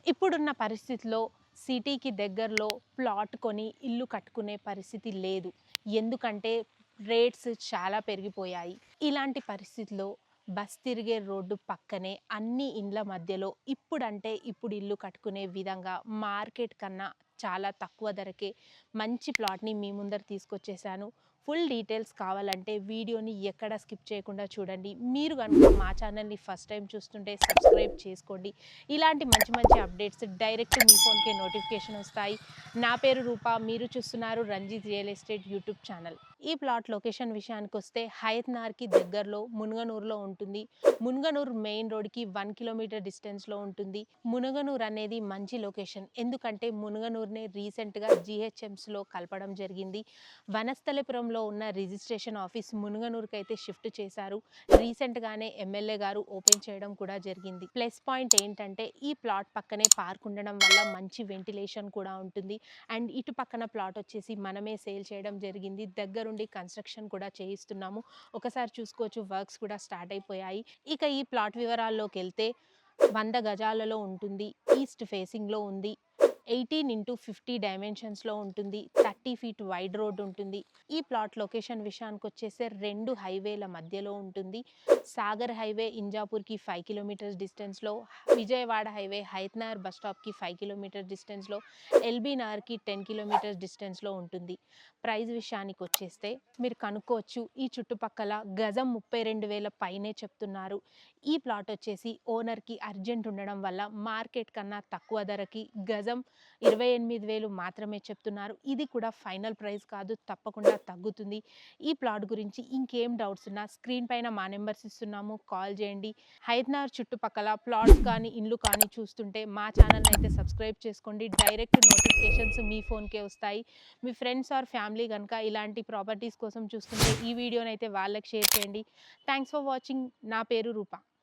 ఇప్పుడున్న పరిస్థితిలో సిటీకి దగ్గరలో ప్లాట్ కొని ఇల్లు కట్టుకునే పరిస్థితి లేదు. ఎందుకంటే రేట్స్ చాలా పెరిగిపోయాయి. ఇలాంటి పరిస్థితిలో బస్ తిరిగే రోడ్డు పక్కనే అన్ని ఇండ్ల మధ్యలో ఇప్పుడంటే ఇప్పుడు ఇల్లు కట్టుకునే విధంగా మార్కెట్ కన్నా చాలా తక్కువ ధరకే మంచి ప్లాట్‌ని మీ ముందర తీసుకొచ్చేసాను. ఫుల్ డీటెయిల్స్ కావాలంటే వీడియోని ఎక్కడ స్కిప్ చేయకుండా చూడండి. మీరు గనుక మా ఛానల్‌ని ఫస్ట్ టైం చూస్తుంటే సబ్స్క్రైబ్ చేసుకోండి. ఇలాంటి మంచి మంచి అప్డేట్స్ డైరెక్ట్ మీ ఫోన్‌కే నోటిఫికేషన్ వస్తాయి. నా పేరు రూప. మీరు చూస్తున్నారు Ranjith real estate YouTube channel. ఈ ప్లాట్ లొకేషన్ విషయానికొస్తే హయత్‌నార్‌కి దగ్గరలో మునుగనూరులో ఉంటుంది. మునుగనూరు మెయిన్ రోడ్‌కి 1 కిలోమీటర్ డిస్టెన్స్‌లో ఉంటుంది. మునుగనూరు అనేది మంచి లొకేషన్. ఎందుకంటే మునుగనూరునే రీసెంట్‌గా జీహెచ్ఎంసీలో కలపడం జరిగింది. వనస్థలిపురంలో ఉన్న రిజిస్ట్రేషన్ ఆఫీస్ మునుగనూరుకైతే షిఫ్ట్ చేశారు. రీసెంట్‌గానే ఎమ్మెల్యే గారు ఓపెన్ చేయడం కూడా జరిగింది. ప్లస్ పాయింట్ ఏంటంటే ఈ ప్లాట్ పక్కనే పార్క్ ఉండడం వల్ల మంచి వెంటిలేషన్ కూడా ఉంటుంది. అండ్ ఇటు పక్కన ప్లాట్ వచ్చేసి మనమే సేల్ చేయడం జరిగింది. దగ్గరుండి కన్స్ట్రక్షన్ కూడా చేయిస్తున్నాము. ఒకసారి చూసుకోవచ్చు, వర్క్స్ కూడా స్టార్ట్ అయిపోయాయి. ఇక ఈ ప్లాట్ వివరాల్లోకెళ్తే 100 గజాలలో ఉంటుంది. ఈస్ట్ ఫేసింగ్‌లో ఉంది. 18x50 డైమెన్షన్స్‌లో ఉంటుంది. 30 ఫీట్ వైడ్ రోడ్ ఉంటుంది. ఈ ప్లాట్ లొకేషన్ విషయానికొచ్చేస్తే 2 హైవేల మధ్యలో ఉంటుంది. సాగర్ హైవే ఇంజాపూర్‌కి 5 కిలోమీటర్స్ డిస్టెన్స్‌లో, విజయవాడ హైవే హయత్‌నగర్ బస్ స్టాప్‌కి 5 కిలోమీటర్స్ డిస్టెన్స్‌లో, ఎల్బీ నగర్‌కి 10 కిలోమీటర్స్ డిస్టెన్స్‌లో ఉంటుంది. ప్రైస్ విషయానికొచ్చేస్తే మీరు కనుక్కోవచ్చు, ఈ చుట్టుపక్కల గజం 32,000 పైనే చెప్తున్నారు. ఈ ప్లాట్ వచ్చేసి ఓనర్‌కి అర్జెంట్ ఉండడం వల్ల మార్కెట్ కన్నా తక్కువ ధరకి గజం 28,000 మాత్రమే చెప్తున్నారు. ఇది కూడా ఫైనల్ ప్రైస్ కాదు, తప్పకుండా తగ్గుతుంది. ఈ ప్లాట్ గురించి ఇంకేం డౌట్స్ ఉన్నా స్క్రీన్ పైన మా నెంబర్స్ ఇస్తున్నాము, కాల్ చేయండి. హైదరాబాద్ చుట్టుపక్కల ప్లాట్స్ కానీ ఇండ్లు కానీ చూస్తుంటే మా ఛానల్ని అయితే సబ్స్క్రైబ్ చేసుకోండి. డైరెక్ట్ నోటిఫికేషన్స్ మీ ఫోన్కే వస్తాయి. మీ ఫ్రెండ్స్ ఆర్ ఫ్యామిలీ కనుక ఇలాంటి ప్రాపర్టీస్ కోసం చూస్తుంటే ఈ వీడియోని అయితే వాళ్ళకి షేర్ చేయండి. Thanks for watching. నా పేరు రూప.